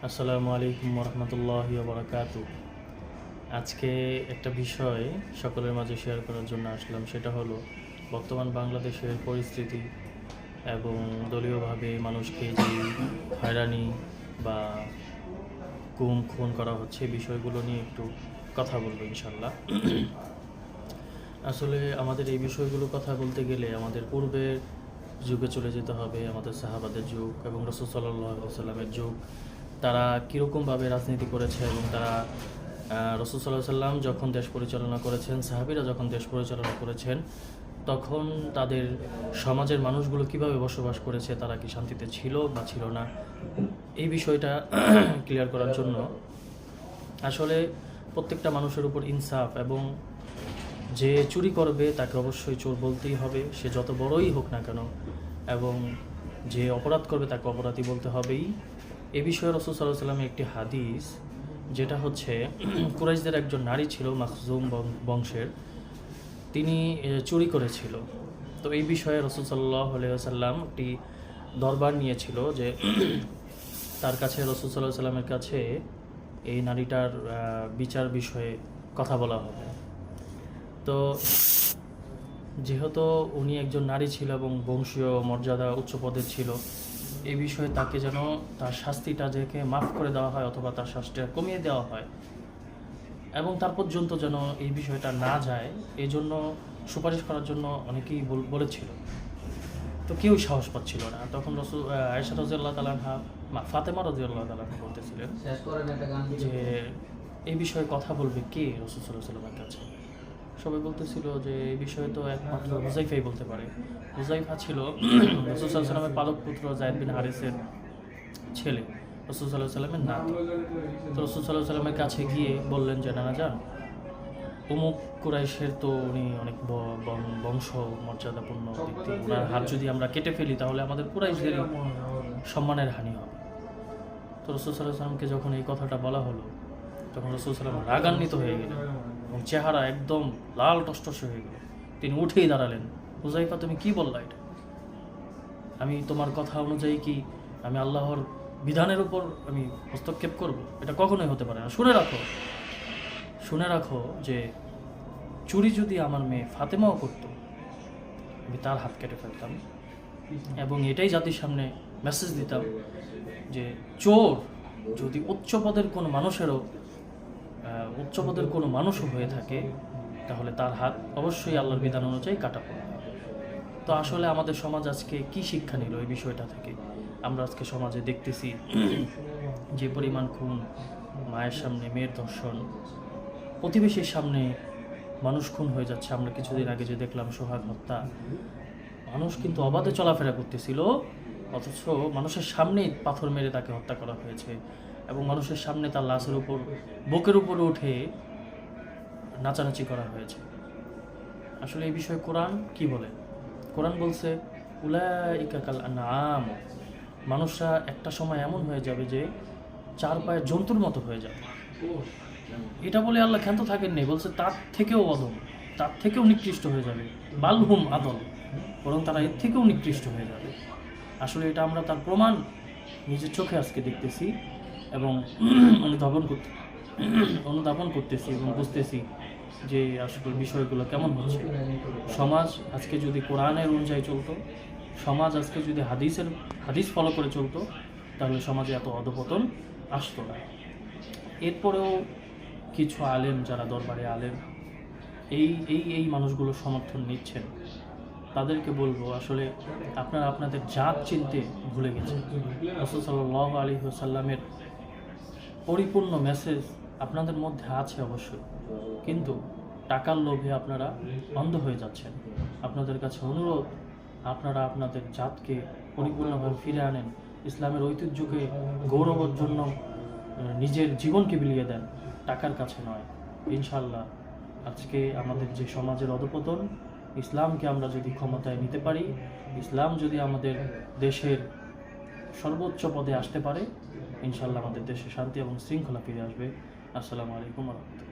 আসসালামু আলাইকুম রহমতুল্লাহি বারাকাতু। আজকে একটা বিষয় সকলের মাঝে শেয়ার করার জন্য আসলাম, সেটা হলো বর্তমান বাংলাদেশের পরিস্থিতি এবং দলীয়ভাবে মানুষকে যে হয়রানি বা গুম খুন করা হচ্ছে, বিষয়গুলো নিয়ে একটু কথা বলবো ইনশাল্লাহ। আসলে আমাদের এই বিষয়গুলো কথা বলতে গেলে আমাদের পূর্বের যুগে চলে যেতে হবে, আমাদের সাহাবাদের যুগ এবং রাসূল সাল্লাল্লাহু আলাইহি ওয়াসাল্লামের যুগ। তারা কীরকমভাবে রাজনীতি করেছে এবং তারা রাসূল সাল্লাল্লাহু আলাইহি ওয়াসাল্লাম যখন দেশ পরিচালনা করেছেন, সাহাবীরা যখন দেশ পরিচালনা করেছেন, তখন তাদের সমাজের মানুষগুলো কিভাবে বসবাস করেছে, তারা কি শান্তিতে ছিল বা ছিল না, এই বিষয়টা ক্লিয়ার করার জন্য আসলে প্রত্যেকটা মানুষের উপর ইনসাফ এবং যে চুরি করবে তাকে অবশ্যই চোর বলতেই হবে, সে যত বড়ই হোক না কেন, এবং যে অপরাধ করবে তাকে অপরাধী বলতে হবেই। এ বিষয়ে রাসূল সাল্লাল্লাহু আলাইহি ওয়াসাল্লামের একটি হাদিস, যেটা হচ্ছে কুরাইশদের একজন নারী ছিল মাখজুম বংশের, তিনি চুরি করেছিল। তো এই বিষয়ে রাসূল সাল্লাল্লাহু আলাইহি ওয়াসাল্লাম একটি দরবার নিয়েছিল যে তার কাছে, রাসূল সাল্লাল্লাহু আলাইহি ওয়াসাল্লামের কাছে এই নারীটার বিচার বিষয়ে কথা বলা হবে। তো যেহেতু উনি একজন নারী ছিল এবং বংশীয় মর্যাদা উচ্চ পদের ছিল, এই বিষয়ে তাকে যেন তার শাস্তিটা যেকে মাফ করে দেওয়া হয় অথবা তার শাস্তিটা কমিয়ে দেওয়া হয় এবং তার পর্যন্ত যেন এই বিষয়টা না যায়, এই জন্য সুপারিশ করার জন্য অনেকেই বলেছিল। তো কেউই সাহস পাচ্ছিল না। তখন রাসূল আয়েশা রাদিয়াল্লাহু তাআলা আনহা, ফাতেমা রাদিয়াল্লাহু তাআলা আনহা বলতেছিলেন যে এই বিষয়ে কথা বলবে কে রাসূল সাল্লাল্লাহু আলাইহি ওয়াসাল্লামের কাছে। সবাই বলতেছিল যে এই বিষয়ে তো একমাত্র হুযাইফাই বলতে পারে। হুযাইফা ছিল রাসূল সাল্লাল্লাহু আলাইহি ওয়াসাল্লামের পালক পুত্র যায়েদ বিন হারিসের ছেলে, রাসূল সাল্লাল্লাহু আলাইহি ওয়াসাল্লামের নাতি। তো রাসূল সাল্লাল্লাহু আলাইহি ওয়াসাল্লামের কাছে গিয়ে বললেন যে নানা যান, অমুক কুরাইশের তো উনি অনেক বংশ মর্যাদাপূর্ণ ব্যক্তি, ওনার হাত যদি আমরা কেটে ফেলি তাহলে আমাদের কুরাইশদেরই সম্মানের হানি হবে। তো রাসূল সাল্লাল্লাহু আলাইহি ওয়াসাল্লামকে যখন এই কথাটা বলা হলো, তখন রাসূল সাল্লাল্লাহু আলাইহি ওয়াসাল্লাম রাগান্বিত হয়ে গেলেন এবং চেহারা একদম লাল টসটসে হয়ে গেল। তিনি উঠেই দাঁড়ালেন, হুযাইফা তুমি কি বললা? এটা আমি তোমার কথা অনুযায়ী কি আমি আল্লাহর বিধানের উপর আমি হস্তক্ষেপ করব? এটা কখনোই হতে পারে না। শুনে রাখো যে চুরি যদি আমার মেয়ে ফাতেমাও করত, আমি তার হাত কেটে ফেলতাম এবং এটাই জাতির সামনে মেসেজ দিতাম যে চোর যদি উচ্চ পদের কোনো মানুষও হয়ে থাকে, তাহলে তার হাত অবশ্যই আল্লাহর বিধান অনুযায়ী কাটা পড়বে। তো আসলে আমাদের সমাজ আজকে কি শিক্ষা নিল এই বিষয়টা থেকে? আমরা আজকে সমাজে দেখতেছি যে পরিমাণ খুন, মায়ের সামনে মেয়ের ধর্ষণ, প্রতিবেশীর সামনে মানুষ খুন হয়ে যাচ্ছে। আমরা কিছুদিন আগে যে দেখলাম সোহাগ হত্যা, মানুষ কিন্তু অবাধে চলাফেরা করতেছিল, অথচ মানুষের সামনেই পাথর মেরে তাকে হত্যা করা হয়েছে এবং মানুষের সামনে তার লাশের উপর, বুকের উপরে উঠে নাচানাচি করা হয়েছে। আসলে এই বিষয়ে কোরআন কি বলে? কোরআন বলছে উলাইকা কাল আনআম, মানুষরা একটা সময় এমন হয়ে যাবে যে চার পায়ের জন্তুর মতো হয়ে যাবে। এটা বলে আল্লাহ ক্ষান্ত থাকেননি, বলছে তার থেকেও অদম, তার থেকেও নিকৃষ্ট হয়ে যাবে। বালহুম আদল, বরং তারা এর থেকেও নিকৃষ্ট হয়ে যাবে। আসলে এটা আমরা তার প্রমাণ নিজের চোখে আজকে দেখতেছি এবং অনুধাবন করতেছি এবং বুঝতেছি যে আসলে বিষয়গুলো কেমন হচ্ছে। সমাজ আজকে যদি কোরআনের অনুযায়ী চলতো, সমাজ আজকে যদি হাদিস ফলো করে চলতো, তাহলে সমাজে এত অধপতন আসতো না। এরপরেও কিছু আলেম, যারা দরবারে আলেম, এই মানুষগুলো সমর্থন নিচ্ছেন, তাদেরকে বলবো আসলে আপনারা আপনাদের জাত চিনতে ভুলে গেছেন। রাসূল সাল্লাল্লাহু আলাইহি ওয়াসাল্লামের পরিপূর্ণ মেসেজ আপনাদের মধ্যে আছে অবশ্যই, কিন্তু টাকার লোভে আপনারা অন্ধ হয়ে যাচ্ছেন। আপনাদের কাছে অনুরোধ, আপনারা আপনাদের জাতকে পরিপূর্ণভাবে ফিরে আনেন, ইসলামের ঐতিহ্যকে গৌরবের জন্য নিজের জীবনকে বিলিয়ে দেন, টাকার কাছে নয়। ইনশাআল্লাহ আজকে আমাদের যে সমাজের অধপতন, ইসলামকে আমরা যদি ক্ষমতায় নিতে পারি, ইসলাম যদি আমাদের দেশের সর্বোচ্চ পদে আসতে পারে, ইনশাআল্লাহ আমাদের দেশে শান্তি এবং শৃঙ্খলা ফিরে আসবে। আসসালামু আলাইকুম ওয়া রাহমাতুল্লাহ।